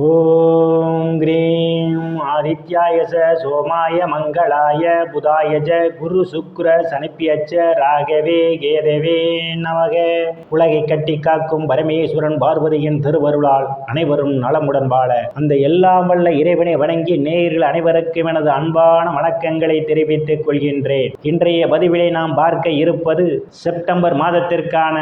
ஓம் cream ஆதித்யாய சோமாய மங்களாய புதாய குரு சுக்ர சனிப்பியச்ச ராகவே கேதவே நமக. உலகை கட்டி காக்கும் பரமேஸ்வரன் பார்வதியின் திருவருளால் அனைவரும் நலமுடன் வாழ அந்த எல்லாம் வல்ல இறைவனை வணங்கி நேயர்கள் அனைவருக்கும் எனது அன்பான வணக்கங்களை தெரிவித்துக் கொள்கின்றேன். இன்றைய பதிவிலே நாம் பார்க்க இருப்பது செப்டம்பர் மாதத்திற்கான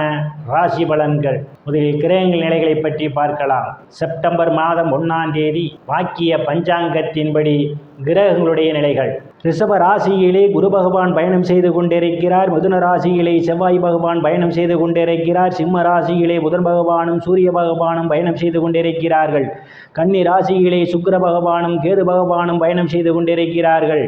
ராசி பலன்கள். முதலில் கிரகங்கள் நிலைகளை பற்றி பார்க்கலாம். செப்டம்பர் மாதம் 1ஆம் தேதி வாக்கிய பஞ்சாங்கத்தின்படி கிரகங்களுடைய நிலைகள். ரிஷப ராசியிலே குரு பகவான் பயணம் செய்து கொண்டிருக்கிறார். மிதுன ராசியிலே செவ்வாய் பகவான் பயணம் செய்து கொண்டிருக்கிறார். சிம்ம ராசியிலே புதன் பகவானும் சூரிய பகவானும் பயணம் செய்து கொண்டிருக்கிறார்கள். கன்னி ராசியிலே சுக்கிர பகவானும் கேது பகவானும் பயணம் செய்து கொண்டிருக்கிறார்கள்.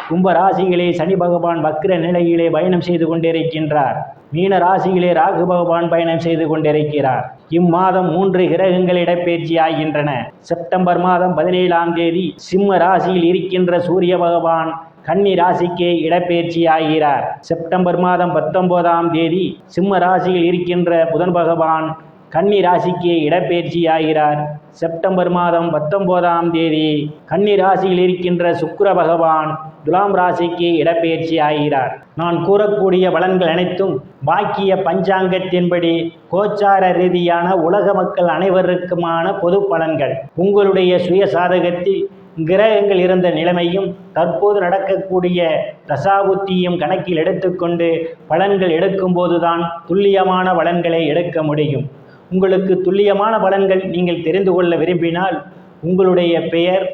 கும்ப ராசியிலே சனி பகவான் வக்ர நிலையிலே பயணம் செய்து கொண்டிருக்கின்றார். மீன ராசியிலே ராகு பகவான் பயணம் செய்து கொண்டிருக்கிறார். இம்மாதம் 3 கிரகங்கள் இடப்பெயர்ச்சி ஆகின்றன. செப்டம்பர் மாதம் 17ஆம் தேதி சிம்ம ராசியில் இருக்கின்ற சூரிய பகவான் கன்னி ராசிக்கு இடப்பெயர்ச்சி ஆகிறார். செப்டம்பர் மாதம் 19ஆம் தேதி சிம்ம ராசியில் இருக்கின்ற புதன் பகவான் கன்னி ராசிக்கு இடப்பெயர்ச்சி ஆகிறார். செப்டம்பர் மாதம் 19ஆம் தேதி கன்னி ராசியில் இருக்கின்ற சுக்கிர பகவான் துலாம் ராசிக்கு இடப்பெயர்ச்சி ஆகிறார். நான் கூறக்கூடிய பலன்கள் அனைத்தும் வாக்கிய பஞ்சாங்கத்தின்படி கோச்சார ரீதியான உலக மக்கள் அனைவருக்குமான பொது பலன்கள். உங்களுடைய சுய சாதகத்தில் கிரகங்கள் இருந்த நிலைமையும் தற்போது நடக்கக்கூடிய தசாபுத்தியும் கணக்கில் எடுத்துக்கொண்டு பலன்கள் எடுக்கும்போதுதான் துல்லியமான பலன்களை எடுக்க முடியும். உங்களுக்கு துல்லியமான பலன்கள் நீங்கள் தெரிந்து கொள்ள விரும்பினால் உங்களுடைய பெயர்,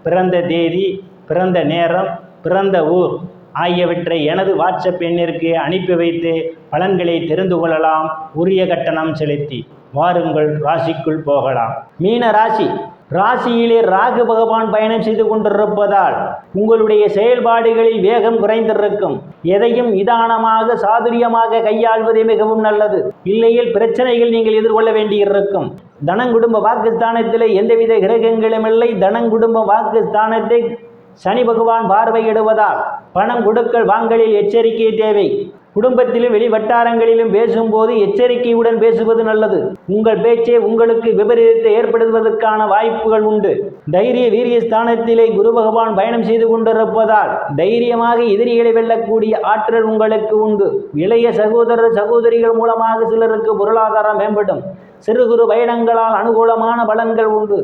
பிறந்த தேதி, பிறந்த நேரம், பிறந்த ஊர் ஆகியவற்றை எனது வாட்ஸ்அப் எண்ணிற்கு அனுப்பி வைத்து பலன்களை தெரிந்து கொள்ளலாம், உரிய கட்டணம் செலுத்தி. வாருங்கள் ராசிக்குள் போகலாம். மீன ராசி. ராசியிலே ராகு பகவான் பயணம் செய்து கொண்டிருப்பதால் உங்களுடைய செயல்பாடுகளில் வேகம் குறைந்திருக்கும். எதையும் நிதானமாக சாதுரியமாக கையாள்வதே மிகவும் நல்லது. இல்லையில் பிரச்சனைகள் நீங்கள் எதிர்கொள்ள வேண்டியிருக்கும். தனங்குடும்ப வாக்குஸ்தானத்திலே எந்தவித கிரகங்களும் இல்லை. தனங்குடும்ப வாக்குஸ்தானத்தை சனி பகவான் பார்வையிடுவதால் பணம் கொடுக்கல் வாங்கலில் எச்சரிக்கை தேவை. குடும்பத்திலும் வெளி வட்டாரங்களிலும் பேசும்போது எச்சரிக்கையுடன் பேசுவது நல்லது. உங்கள் பேச்சே உங்களுக்கு விபரீதத்தை ஏற்படுத்துவதற்கான வாய்ப்புகள் உண்டு. தைரிய வீரிய ஸ்தானத்திலே குரு பகவான் பயணம் செய்து கொண்டிருப்பதால் தைரியமாக எதிரிகளை வெல்லக்கூடிய ஆற்றல் உங்களுக்கு உண்டு. இளைய சகோதரர் சகோதரிகள் மூலமாக சிலருக்கு பொருளாதாரம் மேம்படும். சிறு குறு பயணங்களால் அனுகூலமான பலன்கள் உண்டு.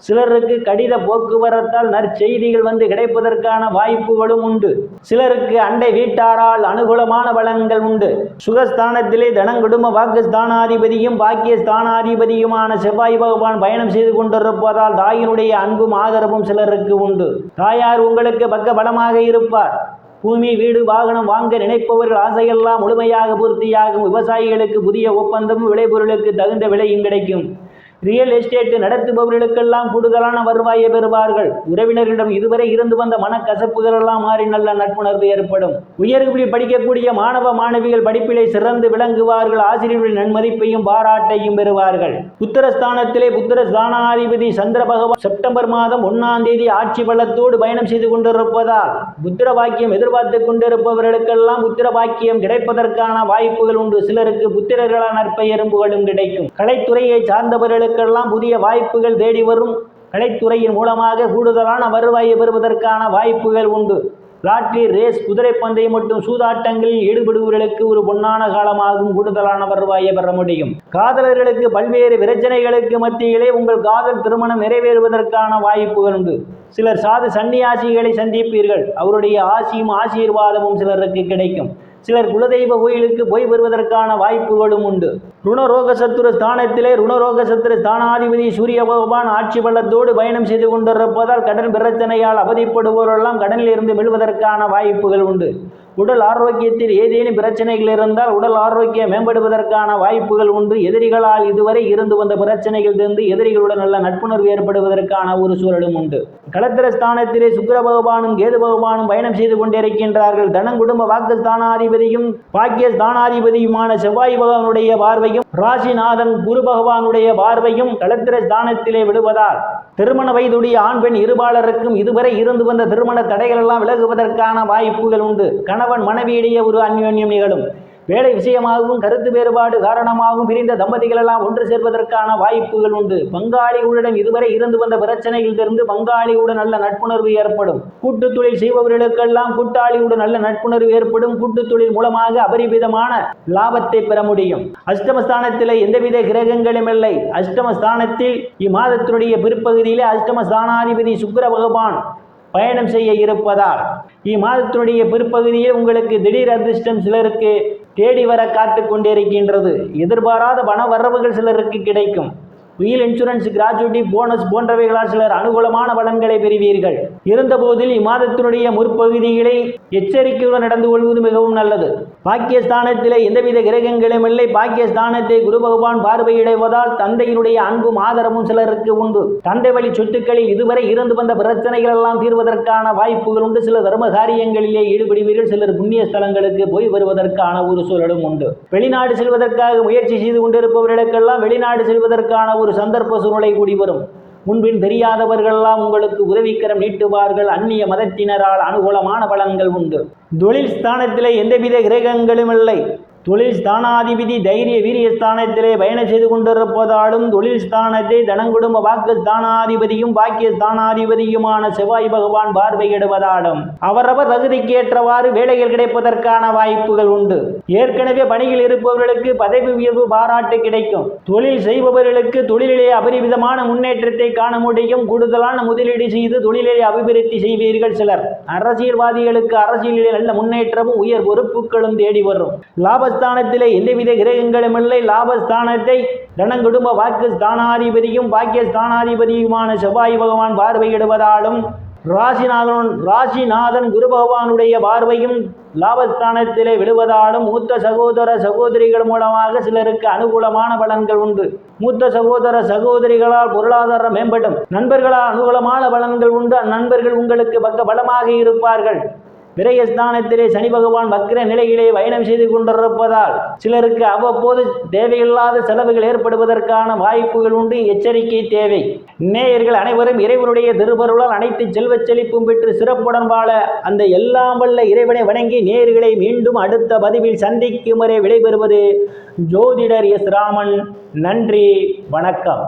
சிலருக்கு கடித போக்குவரத்தால் நற்செய்திகள் வந்து கிடைப்பதற்கான வாய்ப்புகளும் உண்டு. சிலருக்கு அண்டை வீட்டாரால் அனுகூலமான பலன்கள் உண்டு. சுகஸ்தானத்திலே தனங்குடும்ப வாக்குஸ்தானாதிபதியும் பாக்கிய ஸ்தானாதிபதியுமான செவ்வாய் பகவான் பயணம் செய்து கொண்டிருப்பதால் தாயினுடைய அன்பும் ஆதரவும் சிலருக்கு உண்டு. தாயார் உங்களுக்கு பக்க பலமாக இருப்பார். பூமி, வீடு, வாகனம் வாங்க நினைப்பவர்கள் ஆசையெல்லாம் முழுமையாக பூர்த்தியாகும். விவசாயிகளுக்கு புதிய ஒப்பந்தமும் விளைபொருளுக்கு தகுந்த விலையும் கிடைக்கும். ரியல் எஸ்டேட் நடத்துபவர்களுக்கெல்லாம் கூடுதலான வருவாயை பெறுவார்கள். உறவினர்களிடம் இதுவரை இருந்து வந்த மனக்கசப்புகள் எல்லாம் மாறி நல்ல நட்புணர்வு ஏற்படும். உயர்கல்வி படிக்கக்கூடிய மாணவ மாணவிகள் படிப்பிலே சிறந்து விளங்குவார்கள். ஆசிரியர்களின் நன்மதிப்பையும் பாராட்டையும் பெறுவார்கள். புத்திரஸ்தானத்திலே புத்திர ஸ்தானாதிபதி சந்திர பகவான் செப்டம்பர் மாதம் 1ஆம் தேதி ஆட்சி பலத்தோடு பயணம் செய்து கொண்டிருப்பதால் புத்திர பாக்கியம் எதிர்பார்த்து கொண்டிருப்பவர்களுக்கெல்லாம் புத்திர பாக்கியம் கிடைப்பதற்கான வாய்ப்புகள் உண்டு. சிலருக்கு புத்திரர்களால் நற்பெயரும் புகழும் கிடைக்கும். கலைத்துறையை சார்ந்தவர்களுக்கு புதிய வாய்ப்புகள் தேடி வரும். கலைத்துறையின் மூலமாக கூடுதலான வருவாயை பெறுவதற்கான வாய்ப்புகள் உண்டு. லாட்டரி, ரேஸ், குதிரை பந்தயம் மற்றும் சூதாட்டங்களில் ஈடுபடுபவர்களுக்கு ஒரு பொன்னான காலமாகும். கூடுதலான வருவாயை பெற முடியும். காதலர்களுக்கு பல்வேறு பிரச்சனைகளுக்கு மத்தியிலே உங்கள் காதல் திருமணம் நிறைவேறுவதற்கான வாய்ப்புகள் உண்டு. சிலர் சாது சன்னியாசிகளை சந்திப்பீர்கள். அவருடைய ஆசியும் ஆசீர்வாதமும் சிலருக்கு கிடைக்கும். சிலர் குலதெய்வ கோயிலுக்கு போய் வருவதற்கான வாய்ப்புகளும் உண்டு. ருணரோக சத்துரு ஸ்தானத்திலே ருணரோக சத்துரு ஸ்தானாதிபதி சூரிய பகவான் ஆட்சி பலத்தோடு பயணம் செய்து கொண்டிருப்பதால் கடன் பிரச்சனையால் அவதிப்படுவோரெல்லாம் கடனில் இருந்து மீள்வதற்கான வாய்ப்புகள் உண்டு. உடல் ஆரோக்கியத்தில் ஏதேனும் பிரச்சனைகள் இருந்தால் உடல் ஆரோக்கியம் மேம்படுவதற்கான வாய்ப்புகள் உண்டு. எதிரிகளால் இதுவரை இருந்து வந்த பிரச்சனைகள் இருந்து எதிரிகளுடன் நல்ல நட்புணர்வு ஏற்படுவதற்கான ஒரு சூழலும் உண்டு. களத்திர ஸ்தானத்திலே சுக்கிர பகவானும் கேது பகவானும் பயணம் செய்து கொண்டிருக்கின்றார்கள். தனங்குடும்ப வாக்குஸ்தானாதிபதியும் பாக்கிய ஸ்தானாதிபதியுமான செவ்வாய் பகவானுடைய பார்வையும் ராசிநாதன் குரு பகவானுடைய பார்வையும் களத்திர ஸ்தானத்திலே விடுவதால் திருமண வயதுடைய ஆண் பெண் இருபாலருக்கும் இதுவரை இருந்து வந்த திருமண தடைகள் எல்லாம் விலகுவதற்கான வாய்ப்புகள் உண்டு. கணவன் மனைவியிடையே ஒரு அந்யோன்யம் நிகழும். வேலை விஷயமாகவும் கருத்து வேறுபாடு காரணமாகவும் பிரிந்த தம்பதிகள் எல்லாம் ஒன்று சேர்வதற்கான வாய்ப்புகள் உண்டு. பங்காளிகளுடன் இதுவரை இருந்து வந்த பிரச்சனையிலிருந்து பங்காளியுடன் நல்ல நட்புணர்வு ஏற்படும். கூட்டு தொழில் செய்பவர்களுக்கெல்லாம் கூட்டாளியுடன் நல்ல நட்புணர்வு ஏற்படும். கூட்டு தொழில் மூலமாக அபரிமிதமான லாபத்தை பெற முடியும். அஷ்டமஸ்தானத்தில் எந்தவித கிரகங்களும் இல்லை. அஷ்டமஸ்தானத்தில் இம்மாதத்தினுடைய பிற்பகுதியிலே அஷ்டமஸ்தானாதிபதி சுக்கிர பகவான் பயணம் செய்ய இருப்பதால் இம்மாதத்தினுடைய பிற்பகுதியில் உங்களுக்கு திடீர் அதிர்ஷ்டம் சிலருக்கு தேடி வர காத்து கொண்டிருக்கின்றது. எதிர்பாராத பண வரவுகள் சிலருக்கு கிடைக்கும். உயில் இன்சூரன்ஸ், கிராஜுவிட்டி, போனஸ் போன்றவைகளால் சிலர் அனுகூலமான பலன்களை பெறுவீர்கள். இருந்தபோதில் இம்மாதத்தினுடைய முற்பகுதிகளை எச்சரிக்கையுடன் நடந்து கொள்வது மிகவும் நல்லது. பாக்கியஸ்தானத்திலே எந்தவித கிரகங்களும் இல்லை. பாக்கியஸ்தானத்தை குரு பகவான் பார்வையிடுவதால் தந்தையினுடைய அன்பும் ஆதரவும் சிலருக்கு உண்டு. தந்தை வழி சொத்துக்களில் இதுவரை இருந்து வந்த பிரச்சனைகள் எல்லாம் தீர்வதற்கான வாய்ப்புகள் உண்டு. சில தர்ம காரியங்களிலே ஈடுபடுவீர்கள். சிலர் புண்ணிய ஸ்தலங்களுக்கு போய் வருவதற்கான ஒரு சூழலும் உண்டு. வெளிநாடு செல்வதற்காக முயற்சி செய்து கொண்டிருப்பவர்களுக்கெல்லாம் வெளிநாடு செல்வதற்கான ஒரு சந்தர்ப்ப சூழ்நிலை கூடி வரும். முன்பின் தெரியாதவர்களெல்லாம் உங்களுக்கு உதவிக்கரம் நீட்டுவார்கள். அந்நிய மதத்தினரால் அனுகூலமான பலன்கள் உண்டு. தொழில் ஸ்தானத்திலே எந்தவித கிரகங்களும் இல்லை. தொழில் ஸ்தானாதிபதி தைரிய வீரிய ஸ்தானத்திலே பயணம் செய்து கொண்டிருப்பதாலும் தொழில் ஸ்தானத்தை தனங்குடும்ப வாக்கு ஸ்தானாதிபதியும் பாக்கிய ஸ்தானாதிபதியுமான செவ்வாய் பகவான் பார்வையிடுவதாலும் அவரவர் தகுதிக்கு ஏற்றவாறு வேலைகள் கிடைப்பதற்கான வாய்ப்புகள் உண்டு. ஏற்கனவே பணியில் இருப்பவர்களுக்கு பதவி உயர்வு பாராட்டு கிடைக்கும். தொழில் செய்பவர்களுக்கு தொழிலிலே அபரிமிதமான முன்னேற்றத்தை காண முடியும். கூடுதலான முதலீடு செய்து தொழிலை அபிவிருத்தி செய்வீர்கள். சிலர் அரசியல்வாதிகளுக்கு அரசியலிலே நல்ல முன்னேற்றமும் உயர் பொறுப்புகளும் தேடி வரும். லாபஸ்தானத்திலே எந்தவித கிரகங்களும் இல்லை. லாபஸ்தானத்தை தனங்குடும்ப வாக்கு ஸ்தானாதிபதியும் பாக்கிய ஸ்தானாதிபதியுமான செவ்வாய் பகவான் பார்வையிடுவதாலும் ராசிநாதன் குரு பகவானுடைய பார்வையும் லாபஸ்தானத்திலே விடுவதாலும் மூத்த சகோதர சகோதரிகள் மூலமாக சிலருக்கு அனுகூலமான பலன்கள் உண்டு. மூத்த சகோதர சகோதரிகளால் பொருளாதாரம் மேம்படும். நண்பர்களால் அனுகூலமான பலன்கள் உண்டு. அந்நண்பர்கள் உங்களுக்கு பக்க பலமாக இருப்பார்கள். விரயஸ்தானத்திலே சனி பகவான் வக்ர நிலையிலே பயணம் செய்து கொண்டிருப்பதால் சிலருக்கு அவ்வப்போது தேவையில்லாத செலவுகள் ஏற்படுவதற்கான வாய்ப்புகள் உண்டு. எச்சரிக்கை தேவை. நேயர்கள் அனைவரும் இறைவனுடைய திருவருளால் அனைத்து செல்வச் செழிப்பும் பெற்று சிறப்புடன் வாழ அந்த எல்லாம் வல்ல இறைவனை வணங்கி நேயர்களை மீண்டும் அடுத்த பதிவில் சந்திக்கும் வரை விடைபெறுவது ஜோதிடர் எஸ் ராமன். நன்றி, வணக்கம்.